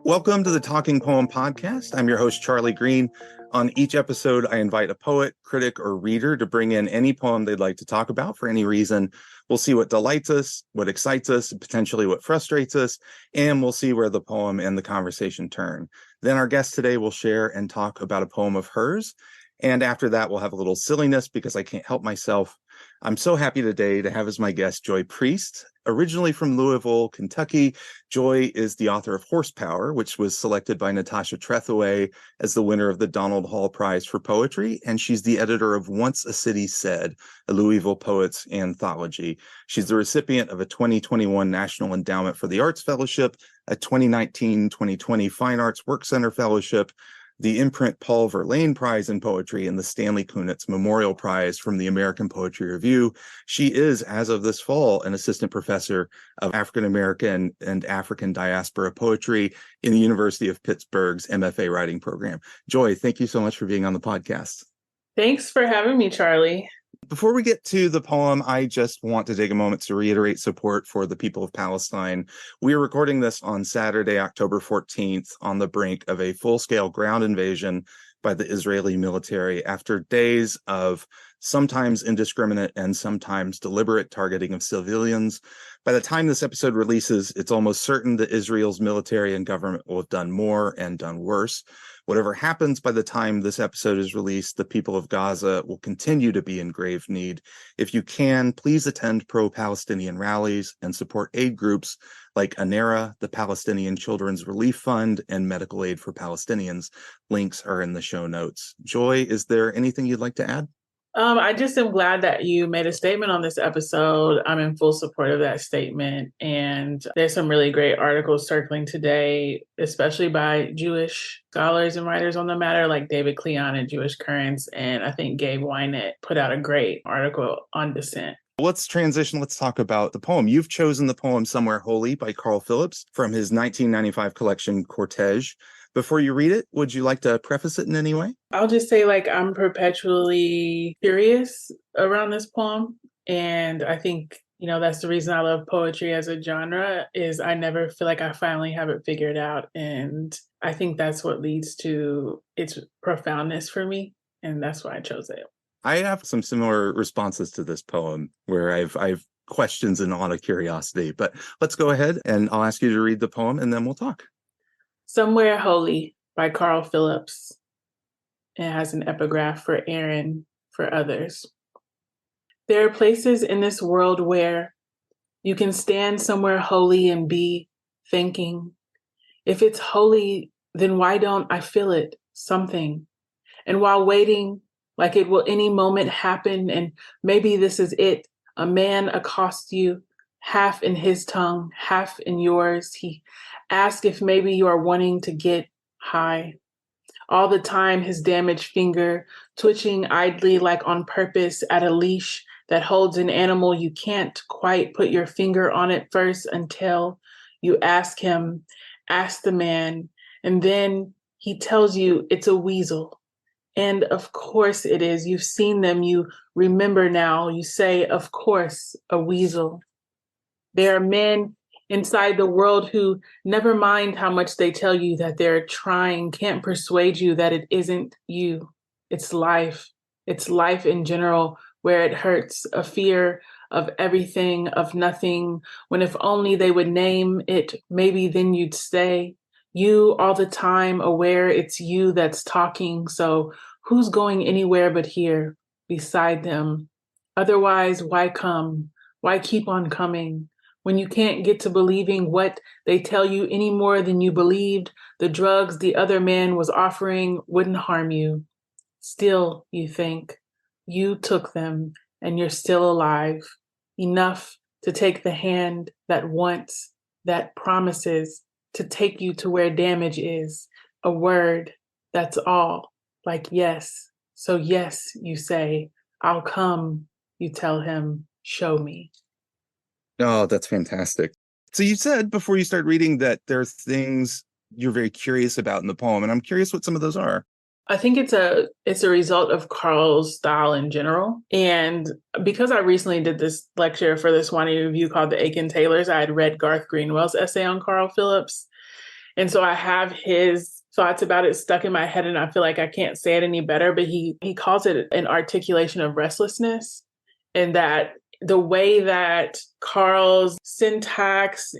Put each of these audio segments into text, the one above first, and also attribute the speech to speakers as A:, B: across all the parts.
A: Welcome to the Talking Poem Podcast. I'm your host, Charlie Green. On each episode, I invite a poet, critic, or reader to bring in any poem they'd like to talk about for any reason. We'll see what delights us, what excites us, potentially what frustrates us, and we'll see where the poem and the conversation turn. Then our guest today will share and talk about a poem of hers. And after that, we'll have a little silliness because I can't help myself. I'm so happy today to have as my guest Joy Priest. Originally from Louisville, Kentucky, Joy is the author of Horsepower, which was selected by Natasha Trethewey as the winner of the Donald Hall Prize for Poetry, and she's the editor of Once a City Said, a Louisville Poets Anthology. She's the recipient of a 2021 National Endowment for the Arts Fellowship, a 2019-2020 Fine Arts Work Center Fellowship, the imprint Paul Verlaine Prize in Poetry, and the Stanley Kunitz Memorial Prize from the American Poetry Review. She is, as of this fall, an assistant professor of African American and African diaspora poetry in the University of Pittsburgh's MFA writing program. Joy, thank you so much for being on the podcast.
B: Thanks for having me, Charlie.
A: Before we get to the poem, I just want to take a moment to reiterate support for the people of Palestine. We are recording this on Saturday, October 14th, on the brink of a full-scale ground invasion by the Israeli military after days of sometimes indiscriminate and sometimes deliberate targeting of civilians. By the time this episode releases, it's almost certain that Israel's military and government will have done more and done worse. Whatever happens by the time this episode is released, the people of Gaza will continue to be in grave need. If you can, please attend pro-Palestinian rallies and support aid groups like Anera, the Palestinian Children's Relief Fund, and Medical Aid for Palestinians. Links are in the show notes. Joy, is there anything you'd like to add?
B: I just am glad that you made a statement on this episode. I'm in full support of that statement. And there's some really great articles circling today, especially by Jewish scholars and writers on the matter, like David Cleon at Jewish Currents. And I think Gabe Wynett put out a great article on dissent.
A: Let's transition. Let's talk about the poem. You've chosen the poem Somewhere Holy by Carl Phillips from his 1995 collection Cortege. Before you read it, would you like to preface it in any way?
B: I'll just say, I'm perpetually curious around this poem. And I think, that's the reason I love poetry as a genre, is I never feel like I finally have it figured out. And I think that's what leads to its profoundness for me. And that's why I chose it.
A: I have some similar responses to this poem where I've questions and a lot of curiosity. But let's go ahead and I'll ask you to read the poem and then we'll talk.
B: Somewhere Holy by Carl Phillips. It has an epigraph for Aaron, for others. There are places in this world where you can stand somewhere holy and be thinking, if it's holy, then why don't I feel it, something? And while waiting, like it will any moment happen, and maybe this is it, a man accosts you, half in his tongue, half in yours. He asks if maybe you are wanting to get high. All the time, his damaged finger twitching idly like on purpose at a leash that holds an animal. You can't quite put your finger on it first until you ask him, ask the man, and then he tells you it's a weasel. And of course it is. You've seen them. You remember now. You say, of course, a weasel. There are men inside the world who never mind how much they tell you that they're trying, can't persuade you that it isn't you. It's life. It's life in general, where it hurts, a fear of everything, of nothing, when if only they would name it, maybe then you'd stay. You all the time aware it's you that's talking, so who's going anywhere but here, beside them? Otherwise, why come? Why keep on coming? When you can't get to believing what they tell you any more than you believed, the drugs the other man was offering wouldn't harm you. Still, you think, you took them and you're still alive. Enough to take the hand that wants, that promises to take you to where damage is. A word, that's all, like yes. So yes, you say, I'll come, you tell him, show me.
A: Oh, that's fantastic. So you said before you start reading that there are things you're very curious about in the poem, and I'm curious what some of those are.
B: I think it's a result of Carl's style in general. And because I recently did this lecture for this Swanee Review called The Aiken Tailors, I had read Garth Greenwell's essay on Carl Phillips. And so I have his thoughts about it stuck in my head, and I feel like I can't say it any better, but he calls it an articulation of restlessness. And that the way that Carl's syntax,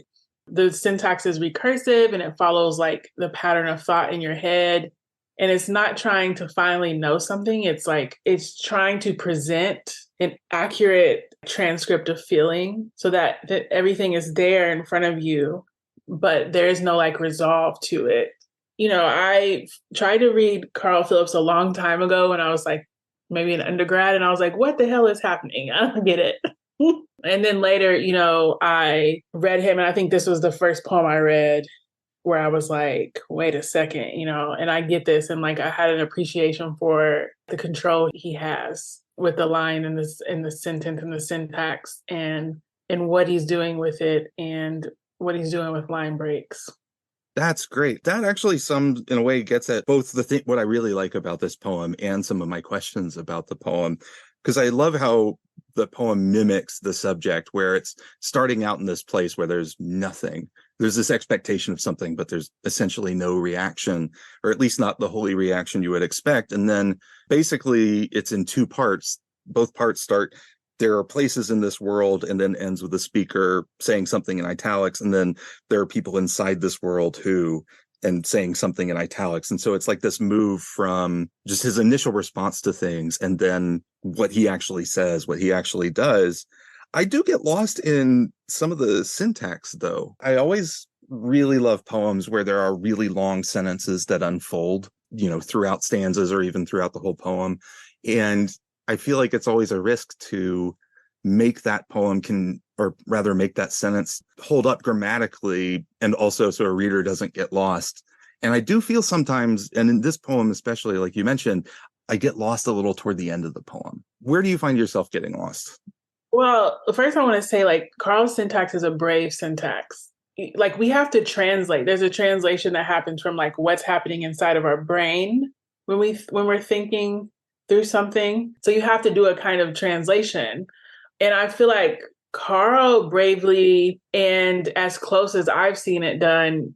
B: the syntax is recursive and it follows like the pattern of thought in your head. And it's not trying to finally know something. It's like, it's trying to present an accurate transcript of feeling so that everything is there in front of you, but there is no like resolve to it. You know, I tried to read Carl Phillips a long time ago when I was like maybe an undergrad, and I was like, what the hell is happening? I don't get it. And then later, you know, I read him, and I think this was the first poem I read where I was like, wait a second, you know, and I get this. And like, I had an appreciation for the control he has with the line and the sentence and the syntax and what he's doing with it and what he's doing with line breaks.
A: That's great. That actually in a way gets at both what I really like about this poem and some of my questions about the poem, because I love how the poem mimics the subject, where it's starting out in this place where there's nothing. There's this expectation of something, but there's essentially no reaction, or at least not the holy reaction you would expect. And then basically it's in two parts. Both parts start, there are places in this world, and then ends with the speaker saying something in italics. And then there are people inside this world and saying something in italics. And so it's like this move from just his initial response to things and then what he actually says, what he actually does. I do get lost in some of the syntax, though. I always really love poems where there are really long sentences that unfold, you know, throughout stanzas or even throughout the whole poem. And I feel like it's always a risk to make that poem make that sentence hold up grammatically, and also so a reader doesn't get lost. And I do feel sometimes, and in this poem especially, like you mentioned, I get lost a little toward the end of the poem. Where do you find yourself getting lost?
B: Well, first I want to say, like, Carl's syntax is a brave syntax. Like, we have to translate. There's a translation that happens from like what's happening inside of our brain when we're thinking through something. So you have to do a kind of translation. And I feel like Carl bravely, and as close as I've seen it done,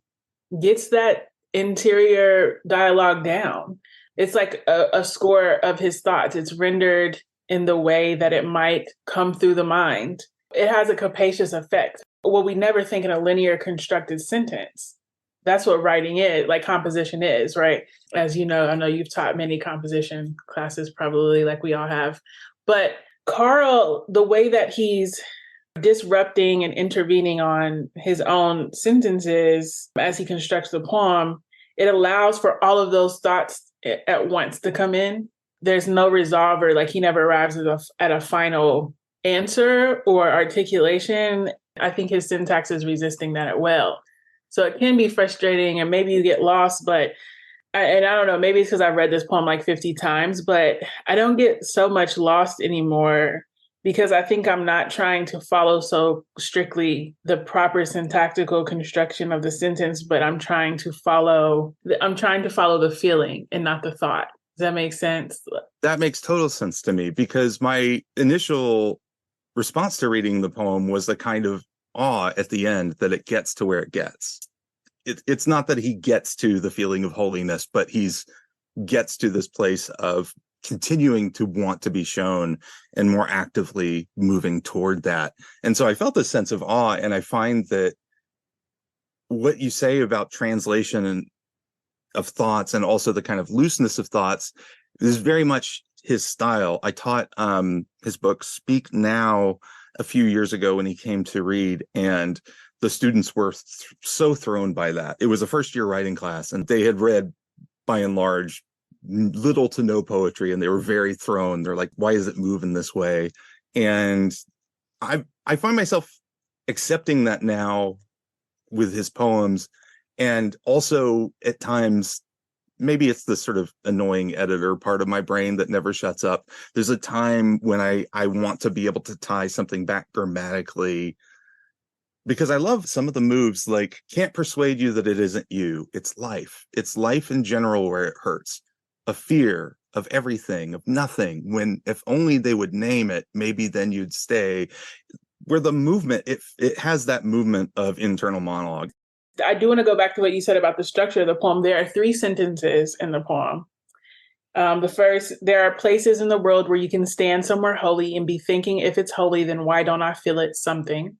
B: gets that interior dialogue down. It's like a score of his thoughts. It's rendered in the way that it might come through the mind. It has a capacious effect. What we never think in a linear constructed sentence. That's what writing is, like composition is, right? As you know, I know you've taught many composition classes, probably like we all have. But Carl, the way that he's disrupting and intervening on his own sentences as he constructs the poem, it allows for all of those thoughts at once to come in. There's no resolver, like he never arrives at a final answer or articulation. I think his syntax is resisting that as well. So it can be frustrating and maybe you get lost, but I don't know, maybe it's because I've read this poem like 50 times, but I don't get so much lost anymore because I think I'm not trying to follow so strictly the proper syntactical construction of the sentence, but I'm trying to follow the feeling and not the thought. Does that make sense?
A: That makes total sense to me, because my initial response to reading the poem was the kind of awe at the end that it gets to where it gets. It's not that he gets to the feeling of holiness, but he's gets to this place of continuing to want to be shown and more actively moving toward that. And so I felt this sense of awe. And I find that what you say about translation of thoughts and also the kind of looseness of thoughts is very much his style. I taught his book Speak Now a few years ago when he came to read, and the students were so thrown by that. It was a first year writing class, and they had read, by and large, little to no poetry, and they were very thrown. They're like, why does it move in this way? And I find myself accepting that now with his poems. And also at times, maybe it's the sort of annoying editor part of my brain that never shuts up. There's a time when I want to be able to tie something back grammatically, because I love some of the moves, like can't persuade you that it isn't you. It's life. It's life in general where it hurts. A fear of everything, of nothing. When if only they would name it, maybe then you'd stay. Where the movement, it has that movement of internal monologue.
B: I do want to go back to what you said about the structure of the poem. There are 3 sentences in the poem. The first, there are places in the world where you can stand somewhere holy and be thinking, if it's holy, then why don't I feel it something?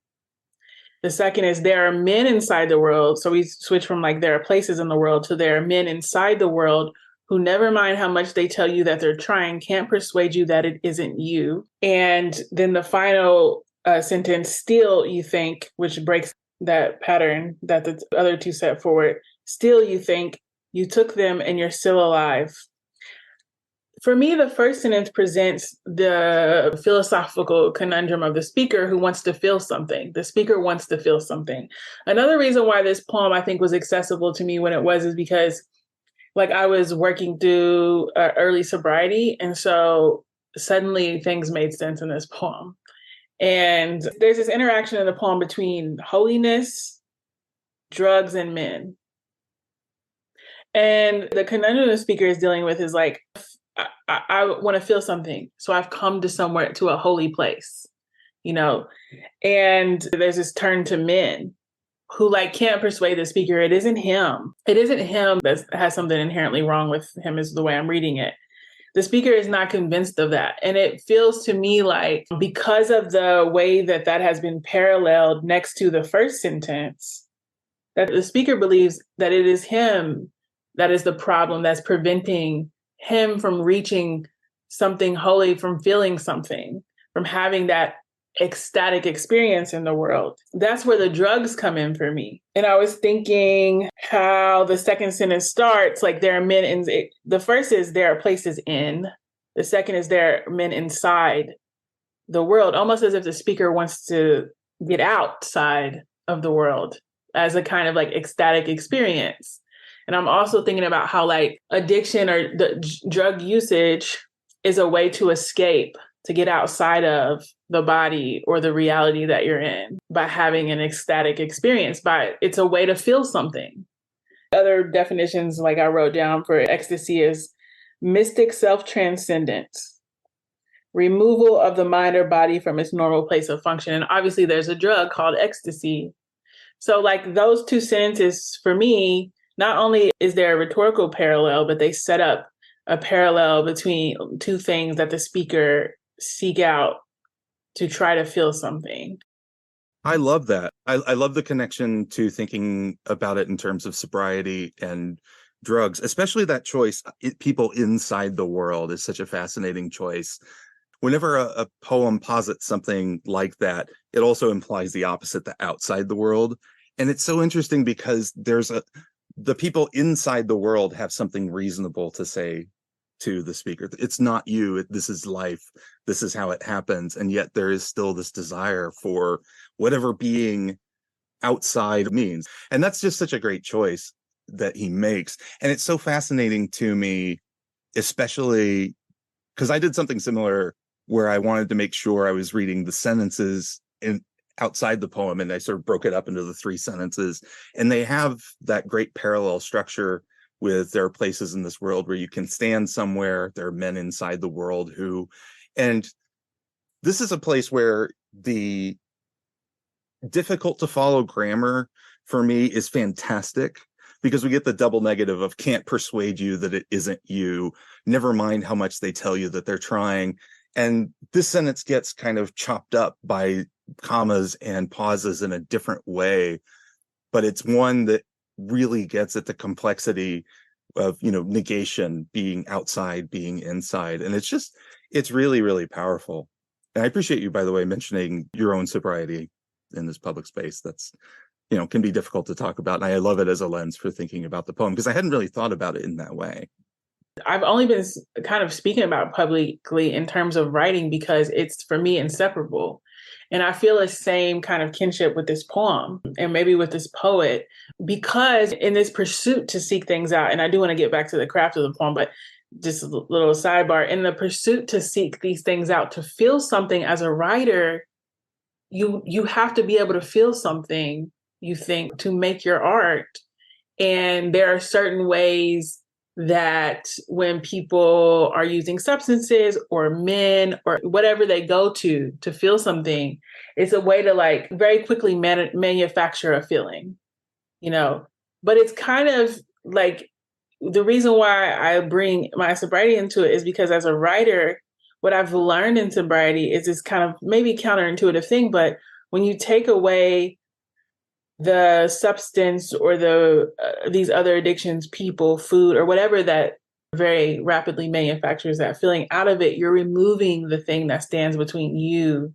B: The second is there are men inside the world. So we switch from like there are places in the world to there are men inside the world who, never mind how much they tell you that they're trying, can't persuade you that it isn't you. And then the final sentence, still you think, which breaks that pattern that the other 2 set forward, still you think you took them and you're still alive. For me, the first sentence presents the philosophical conundrum of the speaker who wants to feel something. The speaker wants to feel something. Another reason why this poem, I think, was accessible to me when it was is because like I was working through early sobriety. And so suddenly things made sense in this poem. And there's this interaction in the poem between holiness, drugs, and men. And the conundrum the speaker is dealing with is like, I want to feel something. So I've come to somewhere, to a holy place, you know, and there's this turn to men who like can't persuade the speaker. It isn't him. It isn't him that has something inherently wrong with him is the way I'm reading it. The speaker is not convinced of that. And it feels to me like because of the way that that has been paralleled next to the first sentence, that the speaker believes that it is him that is the problem that's preventing him from reaching something holy, from feeling something, from having that ecstatic experience in the world. That's where the drugs come in for me. And I was thinking how the second sentence starts, like there are men in, the first is there are places in, the second is there are men inside the world, almost as if the speaker wants to get outside of the world as a kind of like ecstatic experience. And I'm also thinking about how like addiction or the drug usage is a way to escape, to get outside of the body or the reality that you're in by having an ecstatic experience. It's a way to feel something. Other definitions like I wrote down for ecstasy is mystic self-transcendence, removal of the mind or body from its normal place of function. And obviously there's a drug called ecstasy. So like those 2 sentences for me, not only is there a rhetorical parallel, but they set up a parallel between 2 things that the speaker seek out to try to feel something.
A: I love that. I love the connection to thinking about it in terms of sobriety and drugs, especially that choice, people inside the world is such a fascinating choice. Whenever a poem posits something like that, it also implies the opposite, the outside the world. And it's so interesting because the people inside the world have something reasonable to say to the speaker. It's not you, this is life, this is how it happens. And yet there is still this desire for whatever being outside means. And that's just such a great choice that he makes. And it's so fascinating to me, especially because I did something similar where I wanted to make sure I was reading the sentences outside the poem, and I sort of broke it up into the 3 sentences. And they have that great parallel structure with there are places in this world where you can stand somewhere, there are men inside the world who, and this is a place where the difficult to follow grammar for me is fantastic, because we get the double negative of can't persuade you that it isn't you, never mind how much they tell you that they're trying. And this sentence gets kind of chopped up by commas and pauses in a different way, but it's one that really gets at the complexity of, negation, being outside, being inside. And it's really, really powerful. And I appreciate you, by the way, mentioning your own sobriety in this public space. That's, can be difficult to talk about. And I love it as a lens for thinking about the poem, because I hadn't really thought about it in that way.
B: I've only been kind of speaking about publicly in terms of writing because it's, for me, inseparable. And I feel the same kind of kinship with this poem and maybe with this poet, because in this pursuit to seek things out, and I do want to get back to the craft of the poem, but just a little sidebar, in the pursuit to seek these things out, to feel something as a writer, you have to be able to feel something, you think, to make your art. And there are certain ways that when people are using substances or men or whatever they go to feel something, it's a way to like very quickly manufacture a feeling. you know, but it's kind of like the reason why I bring my sobriety into it is because as a writer, what I've learned in sobriety is this kind of maybe counterintuitive thing, but when you take away the substance or these other addictions, people, food, or whatever that very rapidly manufactures that feeling out of it, you're removing the thing that stands between you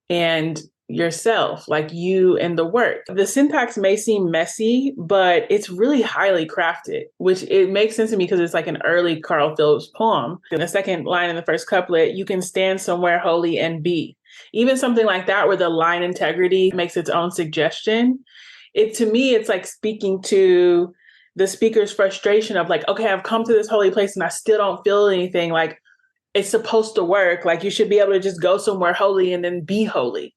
B: and yourself, like you and the work. The syntax may seem messy, but it's really highly crafted, which it makes sense to me because it's like an early Carl Phillips poem. In the second line in the first couplet, you can stand somewhere holy and be. Even something like that, where the line integrity makes its own suggestion. To me, it's like speaking to the speaker's frustration of like, okay, I've come to this holy place and I still don't feel anything. Like, it's supposed to work. Like, you should be able to just go somewhere holy and then be holy.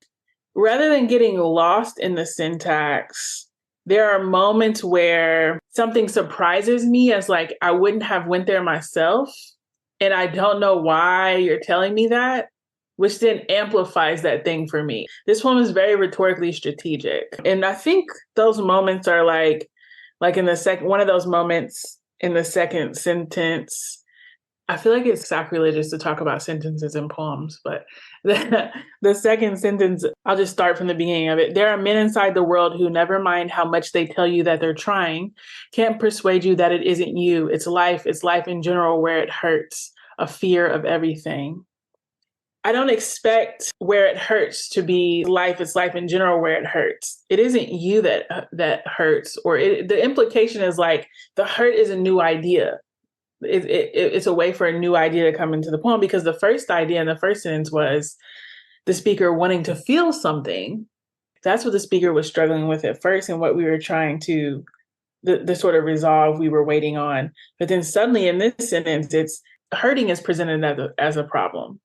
B: Rather than getting lost in the syntax, there are moments where something surprises me as like, I wouldn't have went there myself. And I don't know why you're telling me that, which then amplifies that thing for me. This one is very rhetorically strategic. And I think those moments are like in the second, one of those moments in the second sentence, I feel like it's sacrilegious to talk about sentences in poems, but the second sentence, I'll just start from the beginning of it. There are men inside the world who never mind how much they tell you that they're trying, can't persuade you that it isn't you. It's life in general where it hurts, a fear of everything. I don't expect where it hurts to be life. It's life in general where it hurts. It isn't you that hurts, or the implication is like the hurt is a new idea. It's a way for a new idea to come into the poem, because the first idea in the first sentence was the speaker wanting to feel something. That's what the speaker was struggling with at first, and what we were trying to, the sort of resolve we were waiting on. But then suddenly in this sentence, it's hurting is presented as a problem,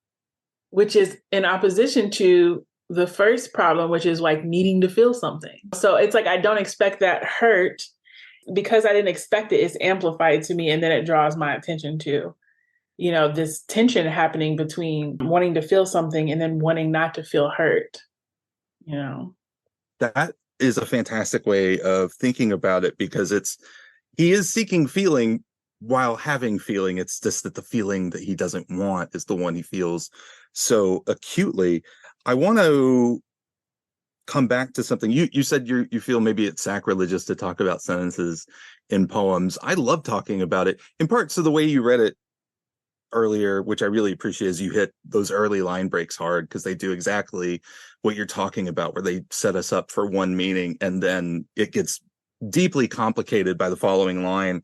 B: which is in opposition to the first problem, which is like needing to feel something. So it's like, I don't expect that hurt. Because I didn't expect it, it's amplified to me. And then it draws my attention to, this tension happening between wanting to feel something and then wanting not to feel hurt,
A: That is a fantastic way of thinking about it, because he is seeking feeling while having feeling. It's just that the feeling that he doesn't want is the one he feels so acutely. I want to come back to something you said. You feel maybe it's sacrilegious to talk about sentences in poems. I love talking about it, in part to the way you read it earlier, which I really appreciate, is you hit those early line breaks hard, because they do exactly what you're talking about, where they set us up for one meaning and then it gets deeply complicated by the following line.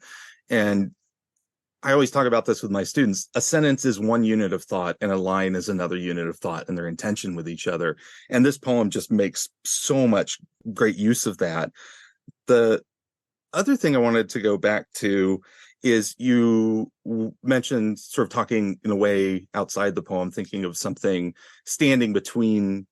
A: And I always talk about this with my students. A sentence is one unit of thought and a line is another unit of thought, and they're in tension with each other. And this poem just makes so much great use of that. The other thing I wanted to go back to is you mentioned sort of talking in a way outside the poem, thinking of something standing between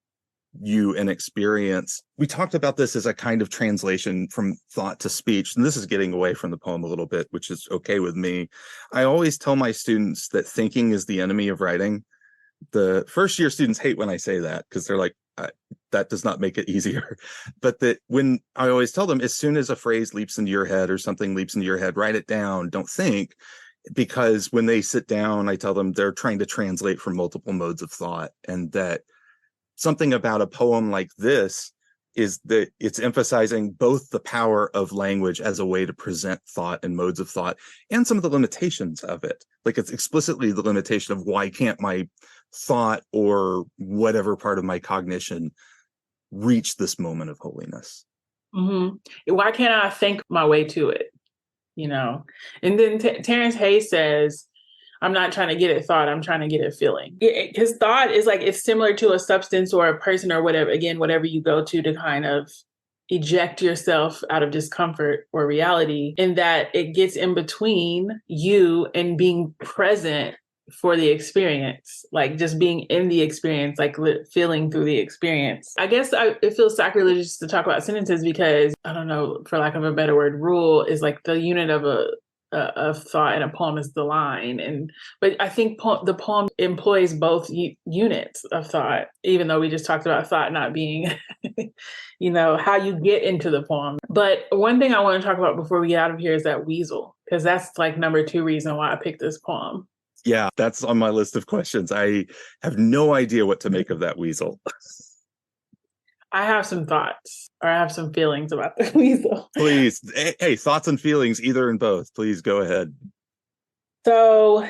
A: you and experience. We talked about this as a kind of translation from thought to speech, and this is getting away from the poem a little bit, which is okay with me. I always tell my students that thinking is the enemy of writing. The first year students hate when I say that, because they're like, that does not make it easier. But that when I always tell them, as soon as a phrase leaps into your head or something leaps into your head, write it down, don't think. Because when they sit down, I tell them they're trying to translate from multiple modes of thought, and that something about a poem like this is that it's emphasizing both the power of language as a way to present thought and modes of thought, and some of the limitations of it. Like, it's explicitly the limitation of why can't my thought or whatever part of my cognition reach this moment of holiness?
B: Mm-hmm. Why can't I think my way to it? And then Terrence Hayes says, I'm not trying to get it thought, I'm trying to get it feeling. His thought is like, it's similar to a substance or a person or whatever, again, whatever you go to kind of eject yourself out of discomfort or reality, in that it gets in between you and being present for the experience, like just being in the experience, like feeling through the experience. I guess it feels sacrilegious to talk about sentences because, I don't know, for lack of a better word, rule is like the unit of of thought in a poem is the line. But I think the poem employs both units of thought, even though we just talked about thought not being, how you get into the poem. But one thing I want to talk about before we get out of here is that weasel, because that's like number 2 reason why I picked this poem.
A: Yeah, that's on my list of questions. I have no idea what to make of that weasel.
B: I have some thoughts, or I have some feelings about the weasel.
A: Please, hey, thoughts and feelings, either and both. Please go ahead.
B: So,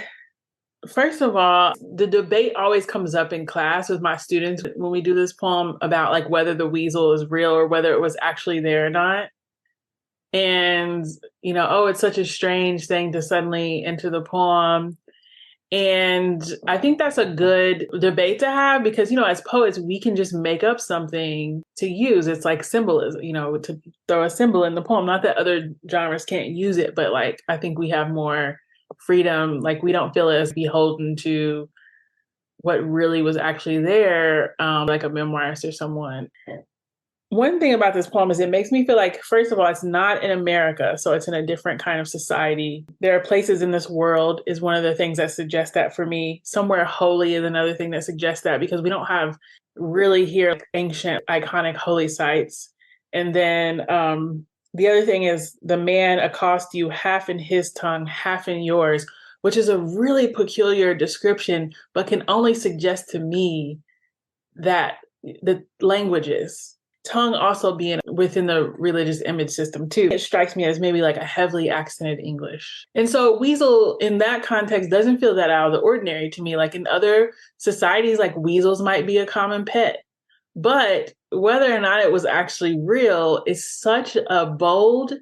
B: first of all, the debate always comes up in class with my students when we do this poem about like whether the weasel is real or whether it was actually there or not. And, it's such a strange thing to suddenly enter the poem. And I think that's a good debate to have because, as poets, we can just make up something to use. It's like symbolism, to throw a symbol in the poem. Not that other genres can't use it, but like, I think we have more freedom. Like we don't feel as beholden to what really was actually there, like a memoirist or someone. One thing about this poem is it makes me feel like, first of all, it's not in America, so it's in a different kind of society. There are places in this world is one of the things that suggests that for me. Somewhere holy is another thing that suggests that because we don't have really here ancient, iconic holy sites. And then the other thing is the man accosts you half in his tongue, half in yours, which is a really peculiar description, but can only suggest to me that the languages, tongue also being within the religious image system too. It strikes me as maybe like a heavily accented English. And so weasel in that context doesn't feel that out of the ordinary to me. Like in other societies, like weasels might be a common pet. But whether or not it was actually real is such a bold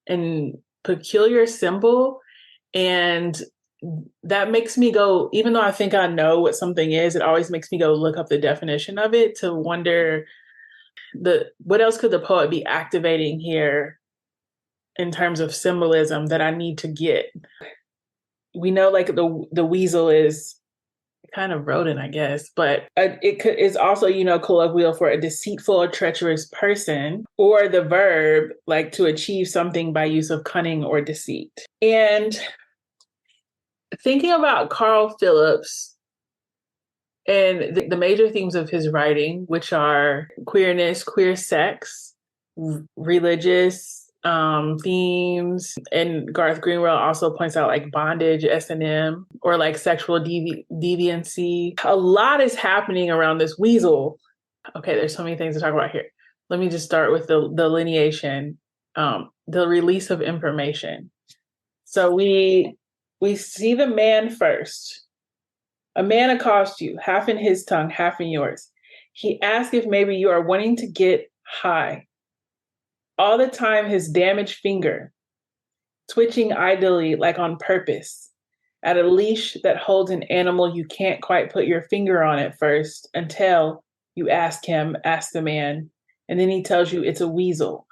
B: and peculiar symbol. And that makes me go, even though I think I know what something is, it always makes me go look up the definition of it to wonder what else could the poet be activating here in terms of symbolism that I need to get. We know like the weasel is kind of rodent, I guess, but it's also, colloquial for a deceitful or treacherous person, or the verb like to achieve something by use of cunning or deceit. And thinking about Carl Phillips and the major themes of his writing, which are queerness, queer sex, religious themes, and Garth Greenwell also points out like bondage, S&M, or like sexual deviancy. A lot is happening around this weasel. Okay, there's so many things to talk about here. Let me just start with the delineation, the release of information. So we see the man first. A man accosts you, half in his tongue, half in yours. He asks if maybe you are wanting to get high. All the time, his damaged finger, twitching idly like on purpose, at a leash that holds an animal you can't quite put your finger on at first until you ask the man, and then he tells you it's a weasel.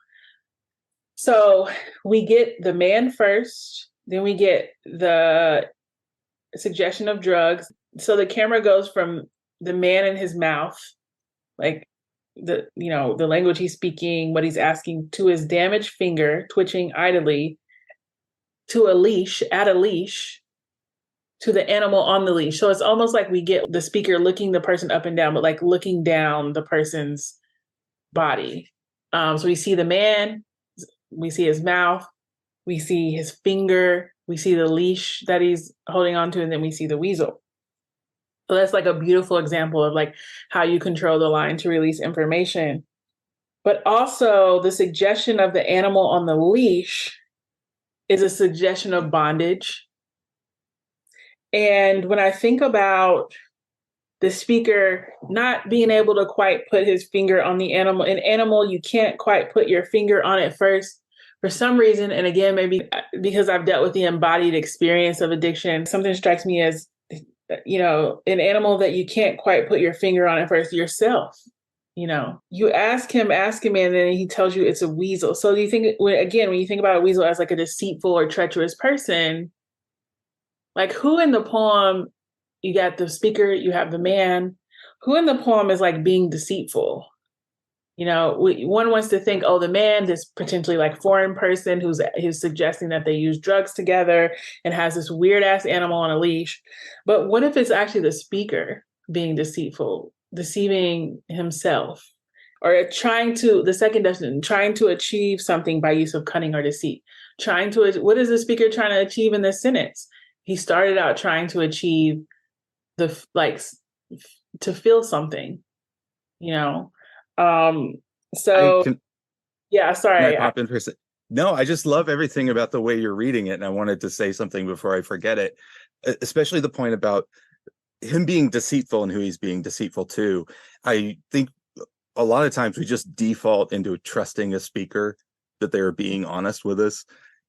B: So we get the man first, then we get the suggestion of drugs. So the camera goes from the man in his mouth, like the language he's speaking, what he's asking, to his damaged finger twitching idly, to a leash, to the animal on the leash. So it's almost like we get the speaker looking the person up and down, but like looking down the person's body. So we see the man, we see his mouth, we see his finger, we see the leash that he's holding on to, and then we see the weasel. So that's like a beautiful example of like how you control the line to release information. But also the suggestion of the animal on the leash is a suggestion of bondage. And when I think about the speaker not being able to quite put his finger on the animal, an animal, you can't quite put your finger on it first for some reason. And again, maybe because I've dealt with the embodied experience of addiction, something strikes me as, an animal that you can't quite put your finger on at first, yourself. You ask him, and then he tells you it's a weasel. So do you think, when you think about a weasel as like a deceitful or treacherous person, like who in the poem, you got the speaker, you have the man, who in the poem is like being deceitful? One wants to think, oh, the man, this potentially like foreign person who's suggesting that they use drugs together and has this weird ass animal on a leash. But what if it's actually the speaker being deceitful, deceiving himself, or the second definition, trying to achieve something by use of cunning or deceit? What is the speaker trying to achieve in this sentence? He started out trying to achieve to feel something, you know? So yeah, sorry.
A: Can I pop in for a second? No, I just love everything about the way you're reading it. And I wanted to say something before I forget it, especially the point about him being deceitful and who he's being deceitful to. I think a lot of times we just default into trusting a speaker that they're being honest with us.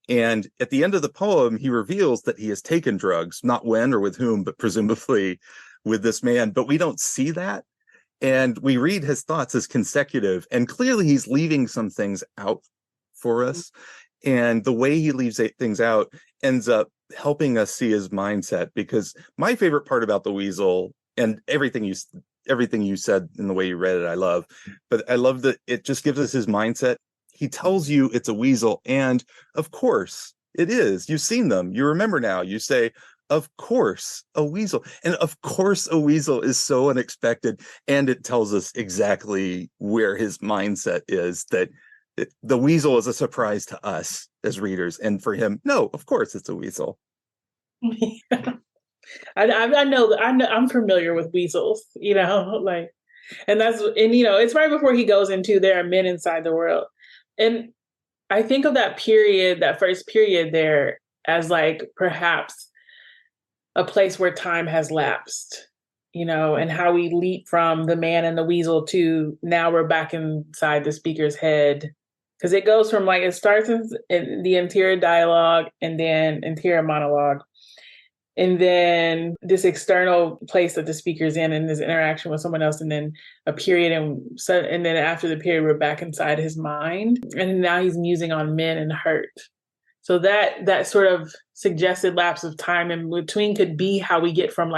A: And at the end of the poem, he reveals that he has taken drugs, not when or with whom, but presumably with this man. But we don't see that. And we read his thoughts as consecutive, and clearly he's leaving some things out for us. And the way he leaves things out ends up helping us see his mindset. Because my favorite part about the Weasel, and everything you said in the way you read it, I love. But I love that it just gives us his mindset. He tells you it's a weasel, and of course it is. You've seen them. You remember now. You say, of course, a weasel. And of course, a weasel is so unexpected. And it tells us exactly where his mindset is, that the weasel is a surprise to us as readers. And for him, no, of course, it's a weasel.
B: Yeah. I know I'm familiar with weasels, and it's right before he goes into there are men inside the world. And I think of that period, that first period there, as like perhaps a place where time has lapsed, and how we leap from the man and the weasel to now we're back inside the speaker's head. Because it goes from it starts in the interior dialogue and then interior monologue. And then this external place that the speaker's in and this interaction with someone else, and then a period. And then after the period, we're back inside his mind. And now he's musing on men and hurt. So that sort of suggested lapse of time in between could be how we get from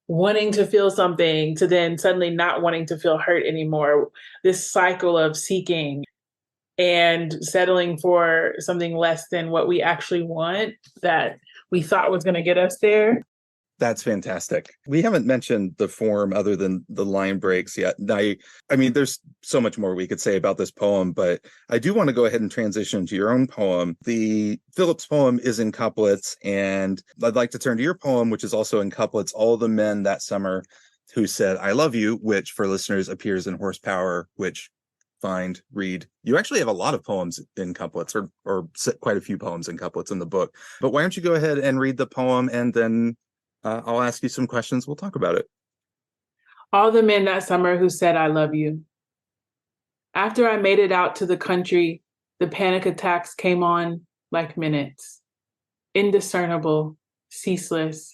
B: wanting to feel something to then suddenly not wanting to feel hurt anymore. This cycle of seeking and settling for something less than what we actually want that we thought was going to get us there.
A: That's fantastic. We haven't mentioned the form other than the line breaks yet. I mean, there's so much more we could say about this poem, but I do want to go ahead and transition to your own poem. The Phillips poem is in couplets, and I'd like to turn to your poem, which is also in couplets, All the Men That Summer Who Said, I Love You, which for listeners appears in Horsepower, which read. You actually have a lot of poems in couplets, or quite a few poems in couplets in the book. But why don't you go ahead and read the poem, and then I'll ask you some questions. We'll talk about it.
B: All the men that summer who said, I love you. After I made it out to the country, the panic attacks came on like minutes. Indiscernible, ceaseless.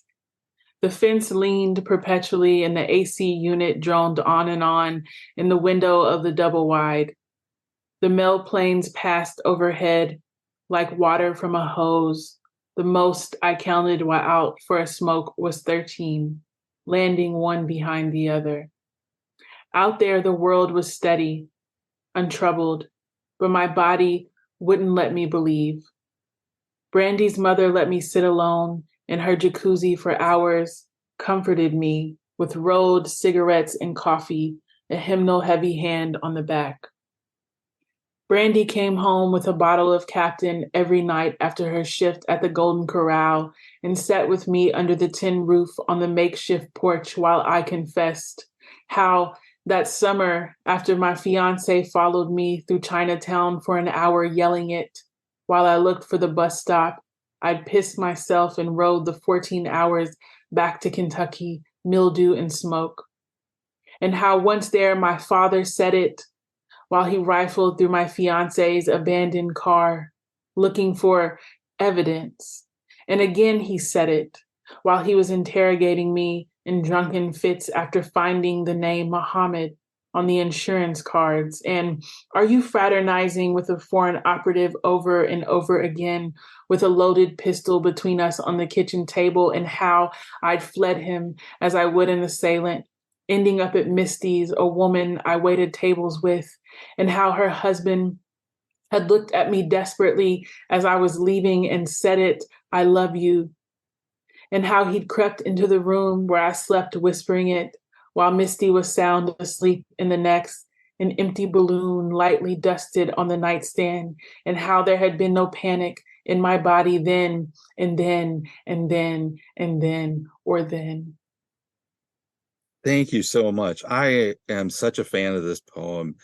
B: The fence leaned perpetually and the AC unit droned on and on in the window of the double wide. The mail planes passed overhead like water from a hose. The most I counted while out for a smoke was 13, landing one behind the other. Out there, the world was steady, untroubled, but my body wouldn't let me believe. Brandy's mother let me sit alone in her jacuzzi for hours, comforted me with rolled cigarettes and coffee, a hymnal-heavy hand on the back. Brandy came home with a bottle of Captain every night after her shift at the Golden Corral and sat with me under the tin roof on the makeshift porch while I confessed how that summer after my fiance followed me through Chinatown for an hour yelling it while I looked for the bus stop, I'd pissed myself and rode the 14 hours back to Kentucky, mildew and smoke. And how once there my father said it while he rifled through my fiance's abandoned car, looking for evidence. And again he said it while he was interrogating me in drunken fits after finding the name Muhammad on the insurance cards. And are you fraternizing with a foreign operative over and over again with a loaded pistol between us on the kitchen table, and how I'd fled him as I would an assailant, ending up at Misty's, a woman I waited tables with, and how her husband had looked at me desperately as I was leaving and said it, "I love you," and how he'd crept into the room where I slept whispering it while Misty was sound asleep in the next, an empty balloon lightly dusted on the nightstand, and how there had been no panic in my body then, and then, and then, and then, or then.
A: Thank you so much. I am such a fan of this poem.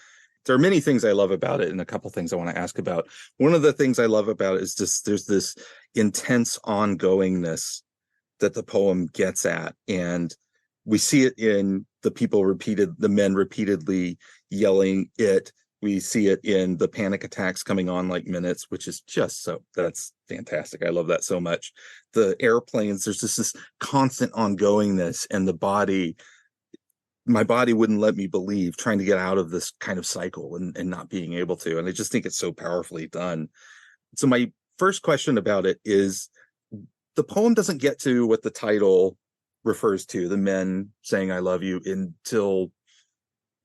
A: There are many things I love about it, and a couple things I want to ask about. One of the things I love about it is just there's this intense ongoingness that the poem gets at, and we see it in the men repeatedly yelling it. We see it in the panic attacks coming on like minutes, which is just that's fantastic. I love that so much. The airplanes, there's just this constant ongoingness, and my body wouldn't let me believe, trying to get out of this kind of cycle and not being able to. And I just think it's so powerfully done. So my first question about it is, the poem doesn't get to what the title refers to, the men saying "I love you," until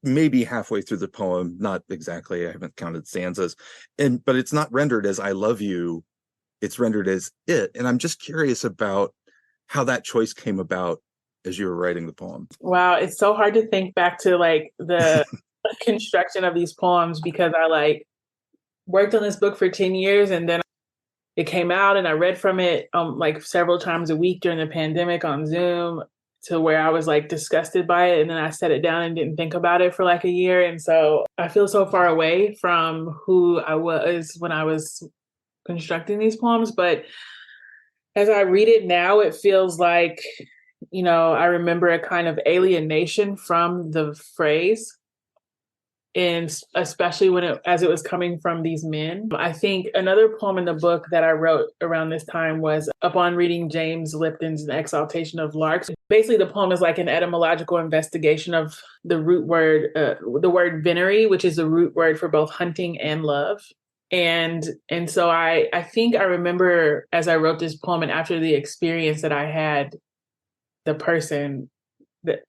A: maybe halfway through the poem. Not exactly, I haven't counted stanzas. But it's not rendered as "I love you," it's rendered as "it." And I'm just curious about how that choice came about as you were writing the poem.
B: Wow, it's so hard to think back to like the construction of these poems, because I like worked on this book for 10 years, and then it came out and I read from it like several times a week during the pandemic on Zoom, to where I was like disgusted by it. And then I set it down and didn't think about it for like a year. And so I feel so far away from who I was when I was constructing these poems. But as I read it now, it feels like, I remember a kind of alienation from the phrase, and especially as it was coming from these men. I think another poem in the book that I wrote around this time was upon reading James Lipton's Exaltation of Larks. Basically, the poem is like an etymological investigation of the root word, the word venery, which is the root word for both hunting and love. And so I think I remember as I wrote this poem, and after the experience that I had, the person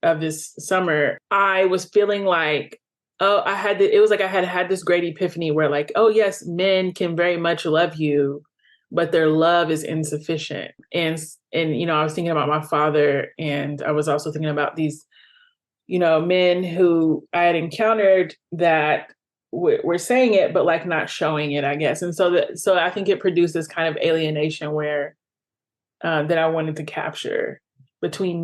B: of this summer, I was feeling like, it was like I had this great epiphany where like, oh yes, men can very much love you, but their love is insufficient. And I was thinking about my father, and I was also thinking about these, men who I had encountered that were saying it, but like not showing it, I guess. And so I think it produced this kind of alienation where that I wanted to capture between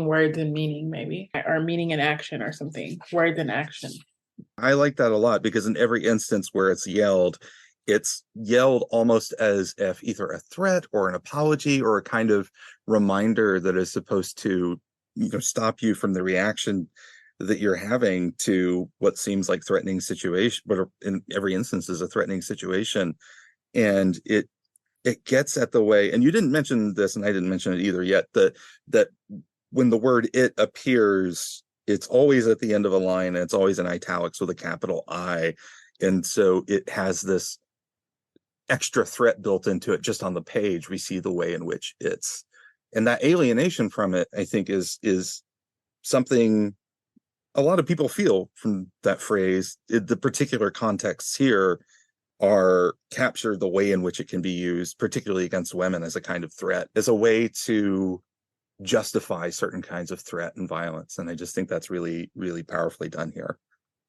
B: words and meaning, maybe, or meaning and action or something, words and action.
A: I like that a lot, because in every instance where it's yelled almost as if either a threat or an apology or a kind of reminder that is supposed to, stop you from the reaction that you're having to what seems like threatening situation, but in every instance is a threatening situation. And it gets at the way, and you didn't mention this, and I didn't mention it either yet, that when the word "it" appears, it's always at the end of a line, and it's always in italics with a capital I. And so it has this extra threat built into it. Just on the page, we see the way in which and that alienation from it, I think, is something a lot of people feel from that phrase. The particular contexts here are capture the way in which it can be used, particularly against women, as a kind of threat, as a way to justify certain kinds of threat and violence. And I just think that's really, really powerfully done here.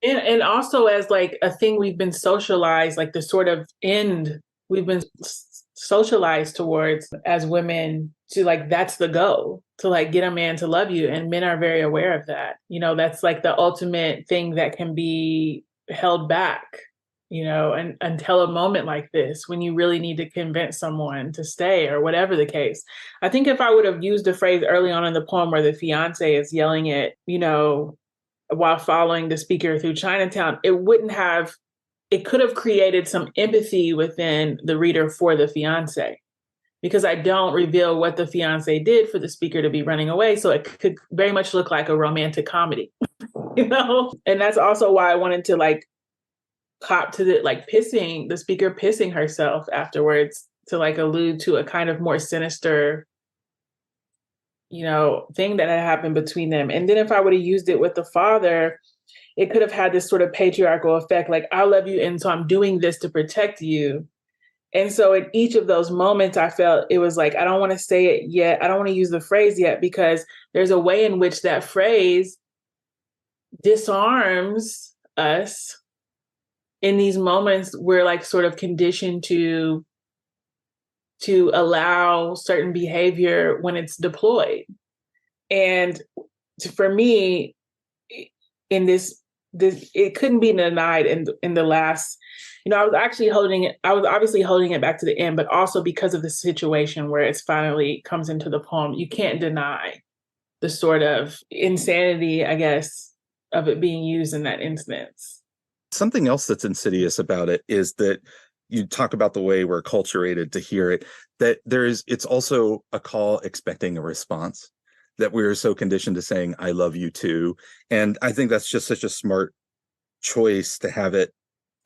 B: And also as like a thing we've been socialized, like the sort of end we've been socialized towards as women, to like, that's the goal, to like get a man to love you. And men are very aware of that. That's like the ultimate thing that can be held back, and until a moment like this, when you really need to convince someone to stay or whatever the case. I think if I would have used the phrase early on in the poem where the fiance is yelling it, while following the speaker through Chinatown, it could have created some empathy within the reader for the fiance, because I don't reveal what the fiance did for the speaker to be running away. So it could very much look like a romantic comedy, And that's also why I wanted to like cop to the speaker pissing herself afterwards, to like allude to a kind of more sinister thing that had happened between them. And then if I would have used it with the father, it could have had this sort of patriarchal effect, like, I love you, and so I'm doing this to protect you. And so in each of those moments, I felt it was like, I don't want to say it yet. I don't want to use the phrase yet, because there's a way in which that phrase disarms us. In these moments, we're like sort of conditioned to allow certain behavior when it's deployed. And for me, in this it couldn't be denied in the last, I was obviously holding it back to the end, but also because of the situation where it's finally comes into the poem, you can't deny the sort of insanity, I guess, of it being used in that instance.
A: Something else that's insidious about it is that you talk about the way we're acculturated to hear it, that it's also a call expecting a response, that we're so conditioned to saying, I love you too. And I think that's just such a smart choice to have it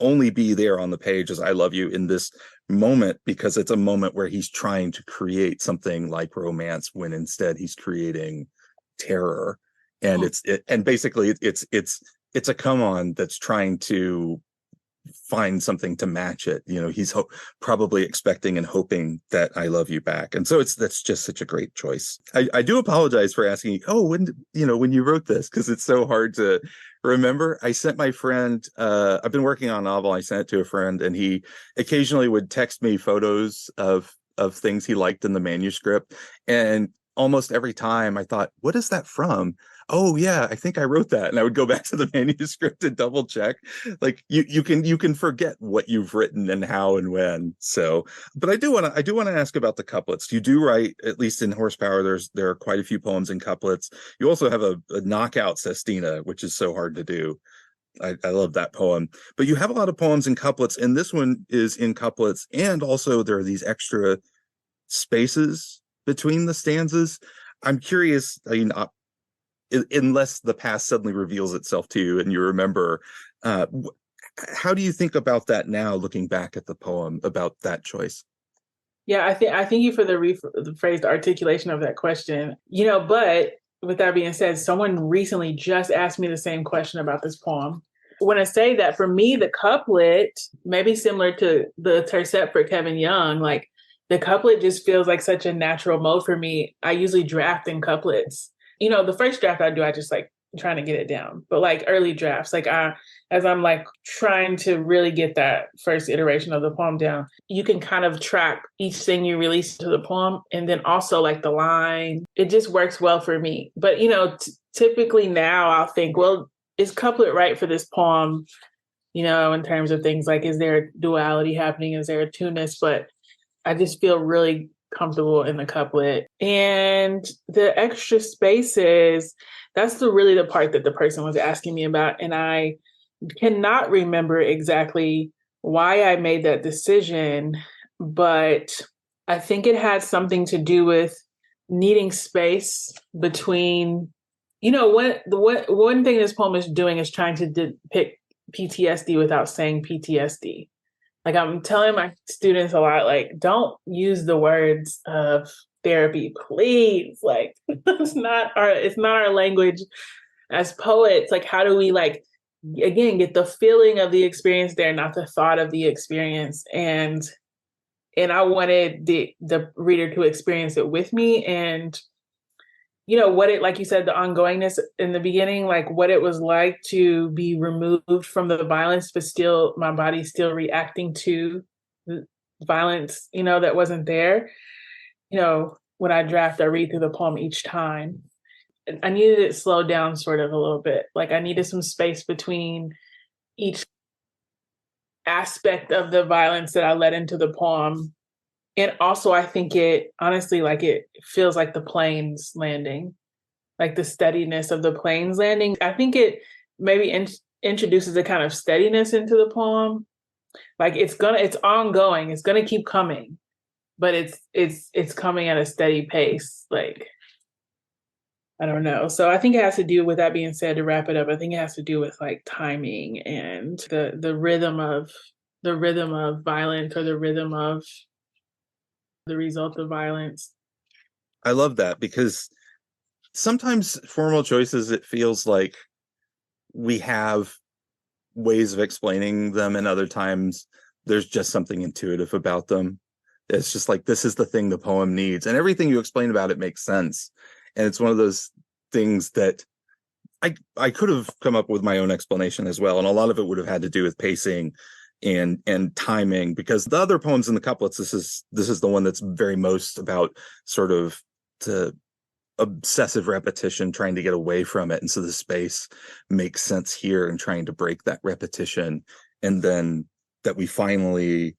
A: only be there on the page as I love you in this moment, because it's a moment where he's trying to create something like romance when instead he's creating terror. And basically it's a come on that's trying to find something to match it. He's probably expecting and hoping that I love you back. And so that's just such a great choice. I do apologize for asking you, when you wrote this, because it's so hard to remember. I sent my friend, I've been working on a novel. I sent it to a friend, and he occasionally would text me photos of things he liked in the manuscript. And almost every time I thought, what is that from? Oh yeah, I think I wrote that. And I would go back to the manuscript and double check. Like you can forget what you've written and how and when. So, but I do want to ask about the couplets. You do write, at least in Horsepower, there are quite a few poems in couplets. You also have a knockout sestina, which is so hard to do. I love that poem. But you have a lot of poems in couplets, and this one is in couplets, and also there are these extra spaces between the stanzas. I'm curious, unless the past suddenly reveals itself to you and you remember, how do you think about that now, looking back at the poem, about that choice?
B: Yeah, I thank you for the rephrased articulation of that question. But with that being said, someone recently just asked me the same question about this poem. When I say that, for me, the couplet, maybe similar to the tercet for Kevin Young, like the couplet just feels like such a natural mode for me. I usually draft in couplets. The first draft I do, I just like trying to get it down. But like early drafts, like as I'm like trying to really get that first iteration of the poem down, you can kind of track each thing you release to the poem. And then also like the line, it just works well for me. But, typically now I'll think, well, is couplet right for this poem? In terms of things like, is there a duality happening? Is there a two-ness? But I just feel really comfortable in the couplet. And the extra spaces, that's really the part that the person was asking me about. And I cannot remember exactly why I made that decision, but I think it had something to do with needing space between, one thing this poem is doing is trying to depict PTSD without saying PTSD. Like I'm telling my students a lot, like, don't use the words of therapy, please. Like it's not our language as poets. Like, how do we again, get the feeling of the experience there, not the thought of the experience. And I wanted the reader to experience it with me. And what it, like you said, the ongoingness in the beginning, like what it was like to be removed from the violence, but still my body still reacting to the violence, that wasn't there. When I draft, I read through the poem each time. I needed it slowed down sort of a little bit. Like I needed some space between each aspect of the violence that I let into the poem. And also I think it honestly, like it feels like the planes landing, like the steadiness of the planes landing. I think it maybe introduces a kind of steadiness into the poem. Like it's ongoing, it's gonna keep coming, but it's coming at a steady pace. Like, I don't know. So I think it has to do with, that being said, to wrap it up, I think it has to do with like timing and the rhythm of violence, or the rhythm of the result of violence.
A: I love that, because sometimes formal choices, it feels like we have ways of explaining them, and other times there's just something intuitive about them. It's just like, this is the thing the poem needs, and everything you explain about it makes sense. And it's one of those things that I could have come up with my own explanation as well, and a lot of it would have had to do with pacing and timing, because the other poems in the couplets, this is the one that's very most about sort of the obsessive repetition, trying to get away from it. And so the space makes sense here, and trying to break that repetition. And then that we finally,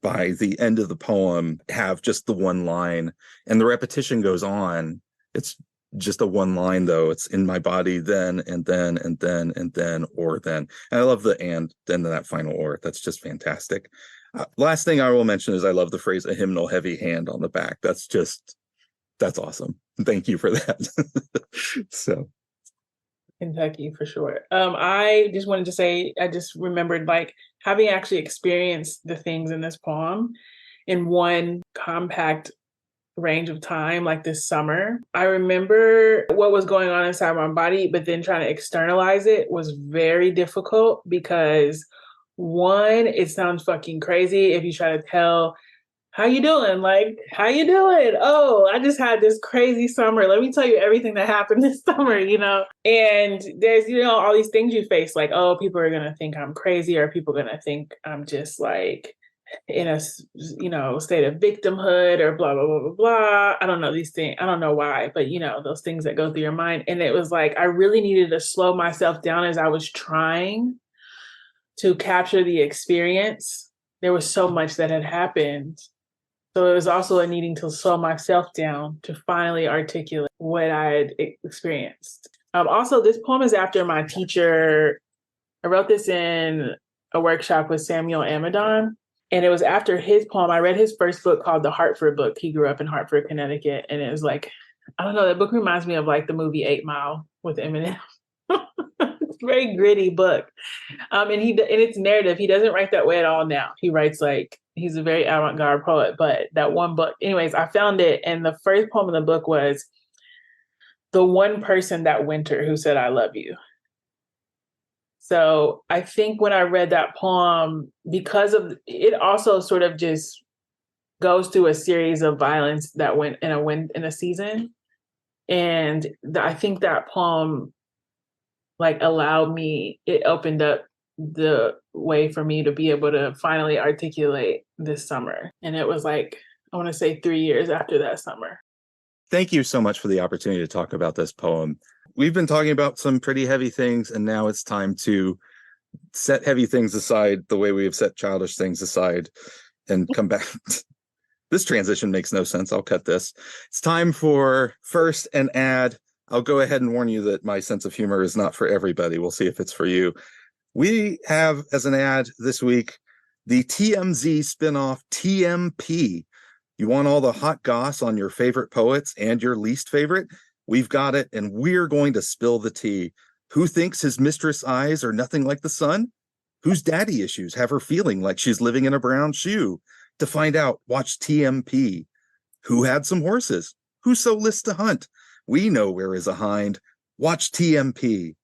A: by the end of the poem, have just the one line, and the repetition goes on. It's just a one line, though. It's in my body then, and then, and then, and then, or then. And I love the and then that final or. That's just fantastic. Last thing I will mention is I love the phrase, a hymnal heavy hand on the back. That's awesome. Thank you for that. So
B: Kentucky for sure. I just wanted to say, I just remembered like having actually experienced the things in this poem in one compact range of time, like this summer. I remember what was going on inside my body, but then trying to externalize it was very difficult because, one, it sounds fucking crazy if you try to tell, how you doing? Like, how you doing? Oh, I just had this crazy summer. Let me tell you everything that happened this summer, And there's, all these things you face, like, oh, people are going to think I'm crazy, or people are going to think I'm just like in a, state of victimhood, or blah, blah, blah, blah, blah. I don't know these things. I don't know why, but those things that go through your mind. And it was like, I really needed to slow myself down as I was trying to capture the experience. There was so much that had happened. So it was also a needing to slow myself down to finally articulate what I had experienced. Also, this poem is after my teacher. I wrote this in a workshop with Samuel Amadon. And it was after his poem. I read his first book called The Hartford Book. He grew up in Hartford, Connecticut. And it was like, I don't know, that book reminds me of like the movie 8 Mile with Eminem. It's a very gritty book. And it's narrative. He doesn't write that way at all now. He writes like, he's a very avant-garde poet. But that one book, anyways, I found it. And the first poem in the book was the one person that winter who said, I love you. So I think when I read that poem, because of it, also sort of just goes through a series of violence that went in a season, and I think that poem like it opened up the way for me to be able to finally articulate this summer. And it was like, I want to say 3 years after that summer.
A: thank you so much for the opportunity to talk about this poem. We've been talking about some pretty heavy things, and now it's time to set heavy things aside the way we have set childish things aside and come back. This transition makes no sense. I'll cut this. It's time for first an ad. I'll go ahead and warn you that my sense of humor is not for everybody. We'll see if it's for you. We have as an ad this week the TMZ spinoff TMP. You want all the hot goss on your favorite poets and your least favorite? We've got it, and we're going to spill the tea. Who thinks his mistress' eyes are nothing like the sun? Whose daddy issues have her feeling like she's living in a brown shoe? To find out, watch TMP. Who had some horses? Who so lists to hunt? We know where is a hind. Watch TMP.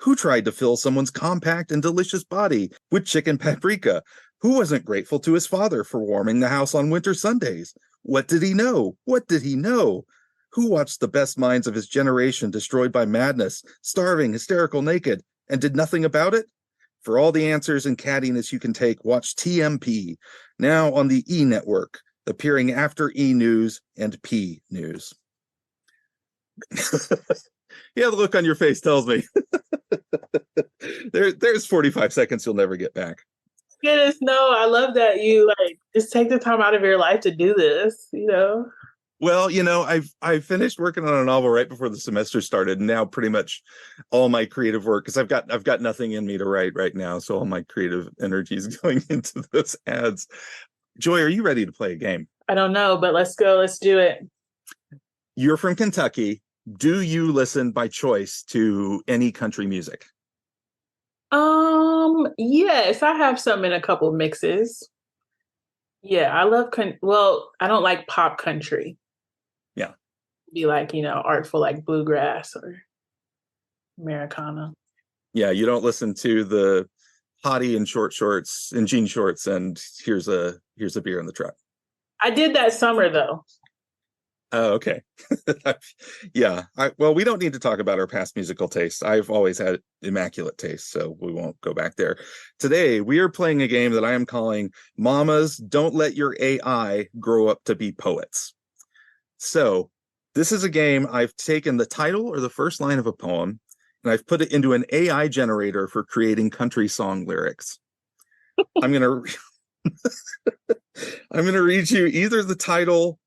A: Who tried to fill someone's compact and delicious body with chicken paprika? Who wasn't grateful to his father for warming the house on winter Sundays? What did he know? What did he know? Who watched the best minds of his generation destroyed by madness, starving, hysterical, naked, and did nothing about it? For all the answers and cattiness you can take, watch TMP, now on the E! Network, appearing after E! News and P! News. Yeah, the look on your face tells me. There's 45 seconds you'll never get back.
B: Goodness, no, I love that you like just take the time out of your life to do this,
A: Well, I finished working on a novel right before the semester started, and now pretty much all my creative work, because I've got nothing in me to write right now, so all my creative energy is going into those ads. Joy, are you ready to play a game?
B: I don't know, but let's go. Let's do it.
A: You're from Kentucky. Do you listen by choice to any country music?
B: Yes, I have some in a couple mixes. Yeah, I love I don't like pop country.
A: Yeah.
B: Be like, artful like bluegrass or Americana.
A: Yeah, you don't listen to the hottie in short shorts and jean shorts and here's a beer in the truck.
B: I did that summer though.
A: Oh, okay. Yeah. Well, we don't need to talk about our past musical tastes. I've always had immaculate taste, so we won't go back there. Today, we are playing a game that I am calling Mommas, Don't Let Your AI Grow Up to Be Poets. So, this is a game I've taken the title or the first line of a poem, and I've put it into an AI generator for creating country song lyrics. I'm gonna read you either the title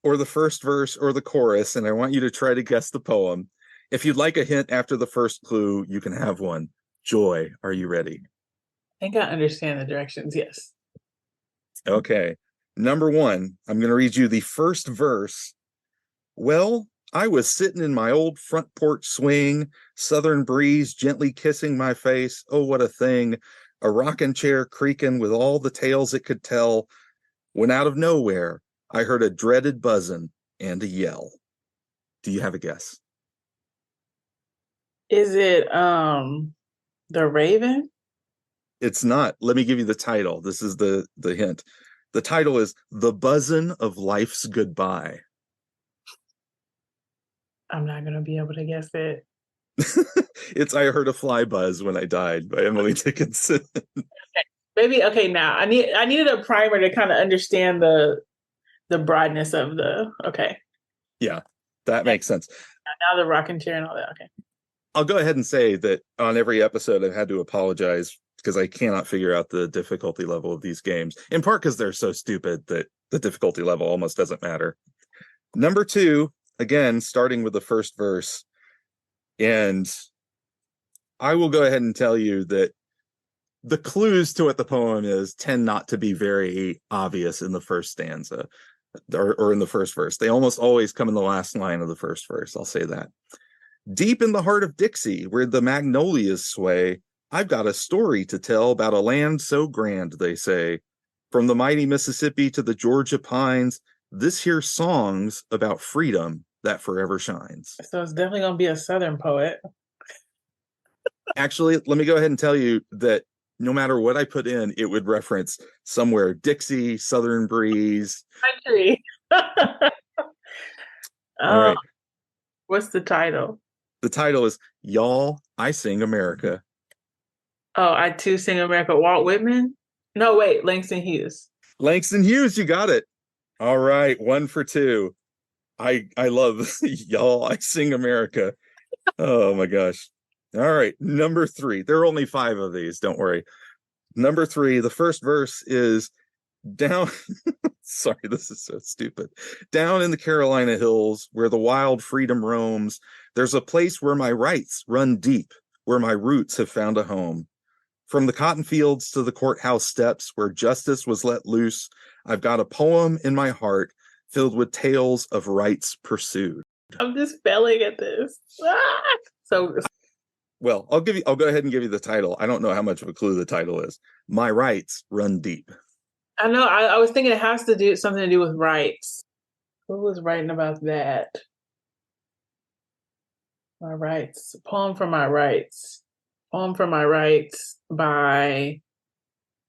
A: or the first verse or the chorus, and I want you to try to guess the poem. If you'd like a hint after the first clue, you can have one. Joy, are you ready?
B: I think I understand the directions, yes.
A: Okay. Number one, I'm going to read you the first verse. Well, I was sitting in my old front porch swing, southern breeze gently kissing my face. Oh, what a thing. A rocking chair creaking with all the tales it could tell. When out of nowhere, I heard a dreaded buzzing and a yell. Do you have a guess?
B: Is it The Raven?
A: It's not. Let me give you the title. This is the hint. The title is The Buzzin' of Life's Goodbye.
B: I'm not going to be able to guess it.
A: It's I Heard a Fly Buzz When I Died by Emily Dickinson.
B: Maybe now I needed a primer to kind of understand the broadness of the
A: Yeah, that makes sense.
B: Now the rocking chair and all that. Okay.
A: I'll go ahead and say that on every episode I've had to apologize because I cannot figure out the difficulty level of these games, in part because they're so stupid that the difficulty level almost doesn't matter. Number two, again, starting with the first verse, and I will go ahead and tell you that the clues to what the poem is tend not to be very obvious in the first stanza or in the first verse. They almost always come in the last line of the first verse. I'll say that. Deep in the heart of Dixie, where the magnolias sway, I've got a story to tell about a land so grand, they say. From the mighty Mississippi to the Georgia pines, this here song's about freedom that forever shines.
B: So it's definitely going to be a Southern poet.
A: Actually, let me go ahead and tell you that no matter what I put in, it would reference somewhere Dixie, Southern breeze.
B: Country.
A: All right.
B: What's the title?
A: The title is Y'all, I Sing America.
B: Oh, I Too Sing America. Walt Whitman? No, wait, Langston Hughes.
A: Langston Hughes, you got it. All right, 1 for 2. I love Y'all, I Sing America. Oh my gosh. All right, number 3. There are only 5 of these, don't worry. Number 3, the first verse is down. Sorry, this is so stupid. Down in the Carolina hills, where the wild freedom roams, there's a place where my rights run deep, where my roots have found a home. From the cotton fields to the courthouse steps, where justice was let loose, I've got a poem in my heart filled with tales of rights pursued.
B: I'm just failing at this. So,
A: well, I'll go ahead and give you the title. I don't know how much of a clue the title is. My rights run deep.
B: I know. I was thinking it has to do something to do with rights. Who was writing about that? My rights. Poem for my rights. Poem for my rights by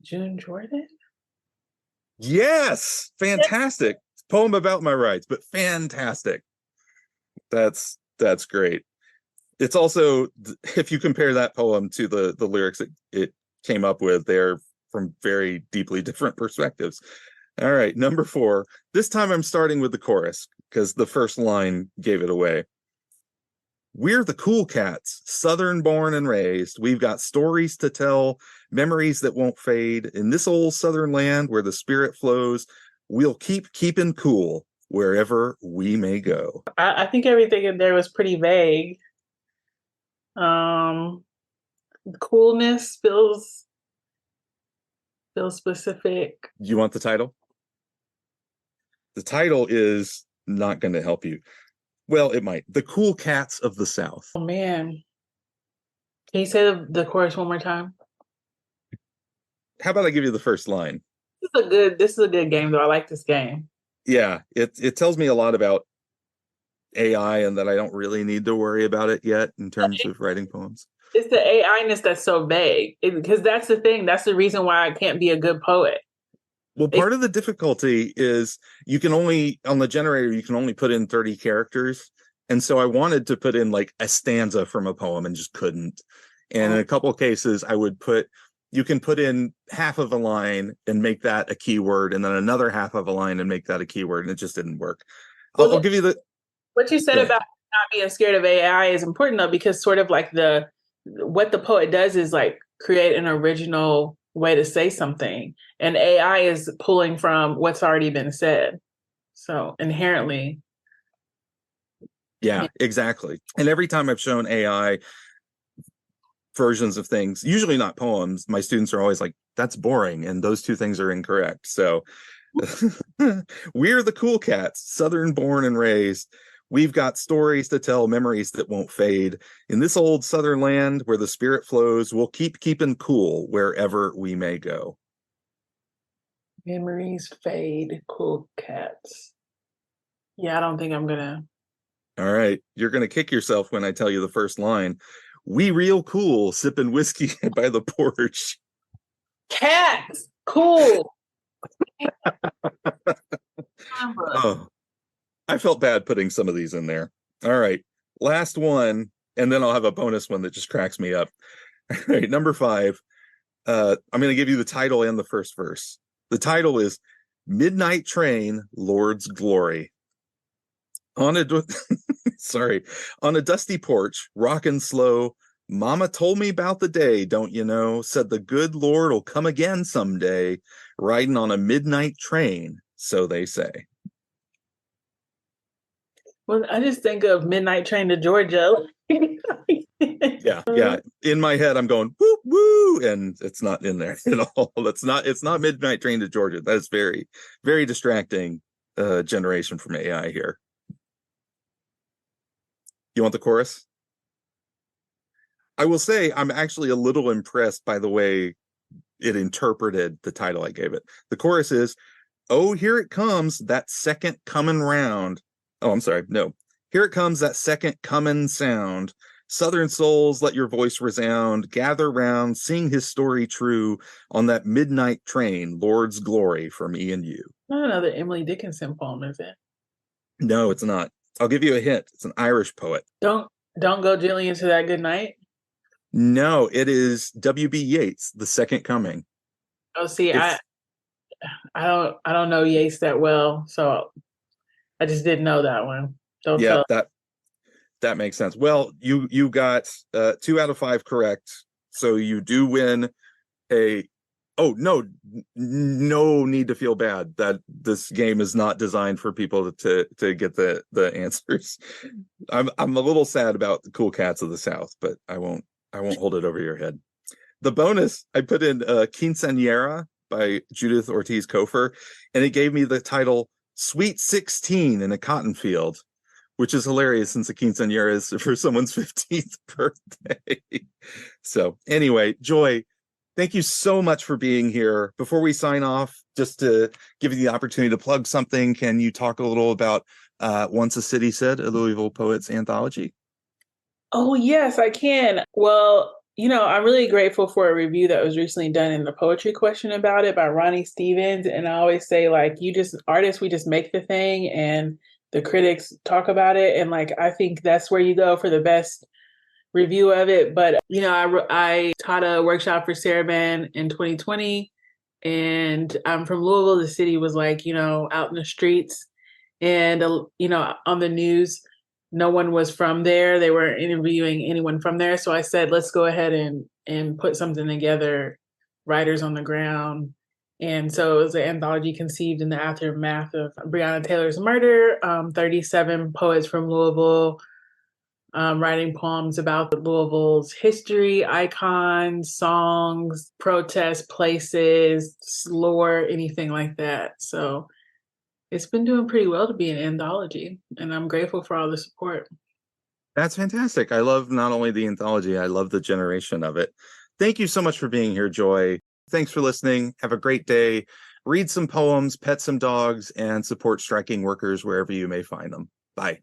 B: June Jordan.
A: Yes, fantastic. Poem about my rights, but fantastic. That's great. It's also, if you compare that poem to the lyrics it came up with, they're from very deeply different perspectives. All right, number 4. This time I'm starting with the chorus because the first line gave it away. We're the cool cats, Southern born and raised. We've got stories to tell, memories that won't fade. In this old Southern land where the spirit flows, we'll keep keeping cool wherever we may go.
B: I think everything in there was pretty vague. Coolness feels specific.
A: You want the title? The title is not going to help you. Well, it might. The Cool Cats of the South.
B: Oh man. Can you say the chorus one more time?
A: How about I give you the first line?
B: This is a good game though. I like this game.
A: Yeah, it tells me a lot about AI and that I don't really need to worry about it yet in terms of writing poems.
B: It's the AI-ness that's so vague. Because that's the thing. That's the reason why I can't be a good poet.
A: Well, part of the difficulty is you can only, on the generator, you can only put in 30 characters. And so I wanted to put in like a stanza from a poem and just couldn't. And in a couple of cases, you can put in half of a line and make that a keyword, and then another half of a line and make that a keyword. And it just didn't work. I'll give you
B: what you said about not being scared of AI is important though, because sort of like what the poet does is like create an original way to say something, and AI is pulling from what's already been said. So inherently.
A: Yeah, exactly. And every time I've shown AI versions of things, usually not poems, my students are always like, that's boring. And those two things are incorrect. So we're the cool cats, Southern born and raised. We've got stories to tell, memories that won't fade. In this old Southern land where the spirit flows, we'll keep keeping cool wherever we may go.
B: Memories fade, cool cats. Yeah, I don't think I'm gonna.
A: All right. You're going to kick yourself when I tell you the first line. We real cool, sipping whiskey by the porch.
B: Cats! Cool!
A: Oh, I felt bad putting some of these in there. All right. Last one, and then I'll have a bonus one that just cracks me up. All right. Number 5. I'm going to give you the title and the first verse. The title is Midnight Train, Lord's Glory. On a dusty porch, rockin' slow, Mama told me about the day, don't you know? Said the good Lord will come again someday, riding on a midnight train, so they say.
B: Well, I just think of Midnight Train to Georgia.
A: Yeah. In my head, I'm going woo woo, and it's not in there at all. It's not Midnight Train to Georgia. That is very, very distracting generation from AI here. You want the chorus? I will say I'm actually a little impressed by the way it interpreted the title I gave it. The chorus is, oh, here it comes, that second coming round. Oh, I'm sorry. No. Here it comes, that second coming sound. Southern souls, let your voice resound. Gather round, sing his story true on that midnight train, Lord's glory for me and you.
B: Not another Emily Dickinson poem, is it?
A: No, it's not. I'll give you a hint. It's an Irish poet.
B: Don't go gently into that good night.
A: No, it is W.B. Yeats, The Second Coming.
B: Oh, see, I don't know Yeats that well, so I just didn't know that one. Don't tell.
A: That makes sense. Well, you got 2 out of 5 correct, so you do win a. Oh no need to feel bad that this game is not designed for people to get the answers. I'm a little sad about the Cool Cats of the South, but I won't hold it over your head. The bonus, I put in Quinceañera by Judith Ortiz Cofer, and it gave me the title Sweet 16 in a Cotton Field, which is hilarious since a quinceañera is for someone's 15th birthday. So anyway, Joy, thank you so much for being here. Before we sign off, just to give you the opportunity to plug something, can you talk a little about Once a City Said, a Louisville Poets Anthology?
B: Oh, yes, I can. Well, I'm really grateful for a review that was recently done in the Poetry Question about it by Ronnie Stevens. And I always say, like, artists, we just make the thing and the critics talk about it. And like, I think that's where you go for the best review of it. But, I taught a workshop for Saraban in 2020, and I'm from Louisville. The city was like, out in the streets and, on the news, no one was from there. They weren't interviewing anyone from there. So I said, let's go ahead and put something together, writers on the ground. And so it was an anthology conceived in the aftermath of Breonna Taylor's murder. 37 poets from Louisville writing poems about Louisville's history, icons, songs, protests, places, lore, anything like that. So it's been doing pretty well to be an anthology, and I'm grateful for all the support.
A: That's fantastic. I love not only the anthology, I love the generation of it. Thank you so much for being here, Joy. Thanks for listening. Have a great day. Read some poems, pet some dogs, and support striking workers wherever you may find them. Bye.